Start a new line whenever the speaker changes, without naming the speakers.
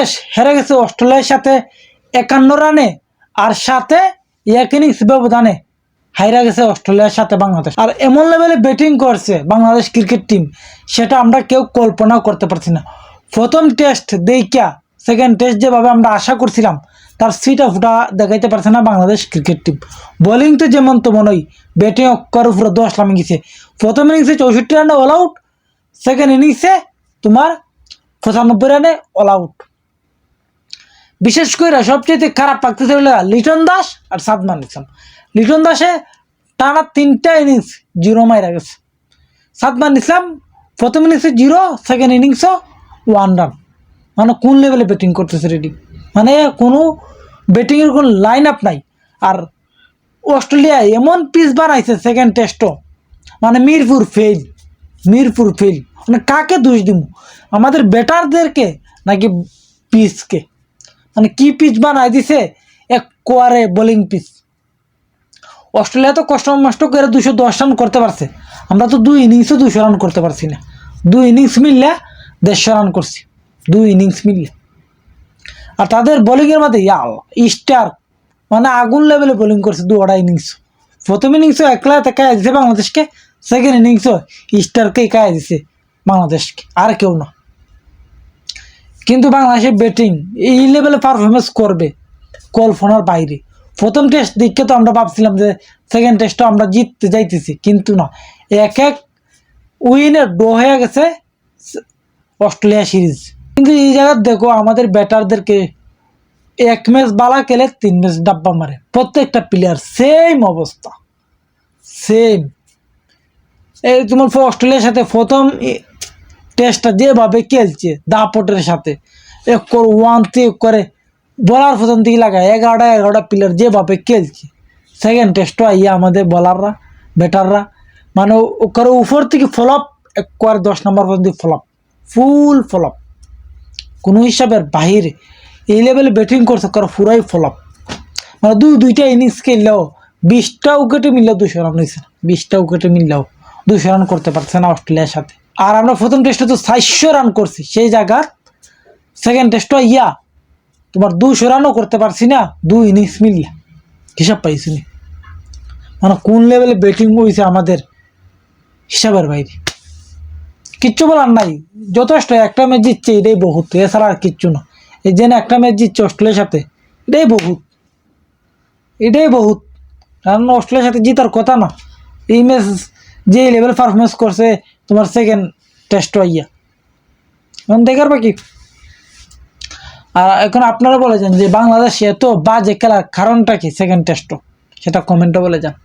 বাংলাদেশ হেরে গেছে অস্ট্রেলিয়ার সাথে 51 রানে, আর সাথে এক ইনিংস ব্যবধানে হাইরা গেছে অস্ট্রেলিয়ার সাথে বাংলাদেশ। আর এমন লেভেলে ব্যাটিং করছে বাংলাদেশ ক্রিকেট টিম, সেটা আমরা কেউ কল্পনাও করতে পারছি না। প্রথম টেস্ট দেখিয়া সেকেন্ড টেস্ট যেভাবে আমরা আশা করছিলাম, তার সিটা ফুটা দেখাইতে পারছে না বাংলাদেশ ক্রিকেট টিম। বোলিং তো যেমন তেমনই, ব্যাটিং অক্ষর উপরে 10 নামে গেছে। প্রথম ইনিংসে 64 রানে অল আউট, সেকেন্ড ইনিংসে তোমার 95 রানে অল আউট। বিশেষ করে সবচেয়ে খারাপ লাগতেছে লিটন দাস আর সাদমান ইসলাম। লিটন দাসে টানা 3টা ইনিংস 0 মাইরা গেছে। সাদমান ইসলাম প্রথম ইনিংসে 0, সেকেন্ড ইনিংসও 1 রান। মানে কোন লেভেলে ব্যাটিং করতেছে রেডি, মানে কোনো ব্যাটিংয়ের কোনো লাইন আপ নাই। আর অস্ট্রেলিয়া এমন পিচ বানাইছে সেকেন্ড টেস্টও, মানে মিরপুর ফেল। মানে কাকে দোষ দিব, আমাদের ব্যাটারদেরকে নাকি পিচকে? মানে কি পিচ বানাই দিছে, এক কোয়ারে বোলিং পিচ। অস্ট্রেলিয়া তো কষ্ট মষ্ট করে 210 রান করতে পারছে, আমরা তো 2 ইনিংসে 200 রান করতে পারছি না। 2 ইনিংস মিললে 150 রান করছি, 2 ইনিংস মিললে। আর তাদের বোলিংয়ের মধ্যে স্টার, মানে আগুন লেভেলে বোলিং করছে 2টা ইনিংস। প্রথম ইনিংসও একলা কায়া দিছে বাংলাদেশকে, সেকেন্ড ইনিংসও স্টারকেই কায়া দিছে বাংলাদেশকে, আর কেউ না। কিন্তু বাংলাদেশের ব্যাটিং এই লেভেলে পারফরমেন্স করবে কল্পনার বাইরে। প্রথম টেস্ট দেখে তো আমরা ভাবছিলাম যে সেকেন্ড টেস্টও আমরা জিততে যাইতেছি, কিন্তু না, এক উইনের ড্র হয়ে গেছে অস্ট্রেলিয়া সিরিজ। কিন্তু এই জায়গায় দেখো আমাদের ব্যাটারদেরকে 1 ম্যাচ বালা খেলে 3 ম্যাচ ডাব্বা মারে, প্রত্যেকটা প্লেয়ার সেম অবস্থা, সেম। এই তোমার অস্ট্রেলিয়ার সাথে প্রথম টেস্টটা যেভাবে খেলছে দাপটের সাথে, এক করে 1 করে বলার প্রথম দিকে লাগায় 11টা প্লেয়ার যেভাবে খেলছে। সেকেন্ড টেস্টও আইয়া আমাদের বলাররা ব্যাটাররা মানে ওর উপর থেকে ফলপ, এক করে 10 নম্বর পর্যন্ত ফলপ, ফুল ফলপ, কোনো হিসাবের বাহিরে। এই লেভেলে ব্যাটিং করছে কারো পুরাই ফলপ। মানে দুইটা ইনিংস খেললেও 20টা উইকেটে মিললেও 200 রান হয়েছে না, 20টা উইকেটে মিললেও 200 রান করতে পারছে না অস্ট্রেলিয়ার সাথে। আর আমরা প্রথম টেস্টে তো 400 রান করছি, সেই জায়গার সেকেন্ড টেস্টও ইয়া তোমার 200 রানও করতে পারছি না, 2 ইনিংস মিললে। হিসাব পাইছি নি, মানে কোন লেভেলে ব্যাটিং হয়েছে আমাদের হিসাবের বাইরে। কিচ্ছু বলার নাই, যথেষ্ট। একটা ম্যাচ জিতছে এটাই বহুত, এছাড়া আর কিচ্ছু না। এই যে একটা ম্যাচ জিতছে অস্ট্রেলিয়ার সাথে, এটাই বহুত। কারণ অস্ট্রেলিয়ার সাথে জিতার কথা না, এই ম্যাচ যে লেভেল পারফরমেন্স করছে তোমার সেকেন্ড টেস্ট আইয়া, এখন দেখার বাকি। আর এখন আপনারা বলে যান যে বাংলাদেশ এত বাজে খেলার কারণটা কি সেকেন্ড টেস্টও, সেটা কমেন্টে বলে যান।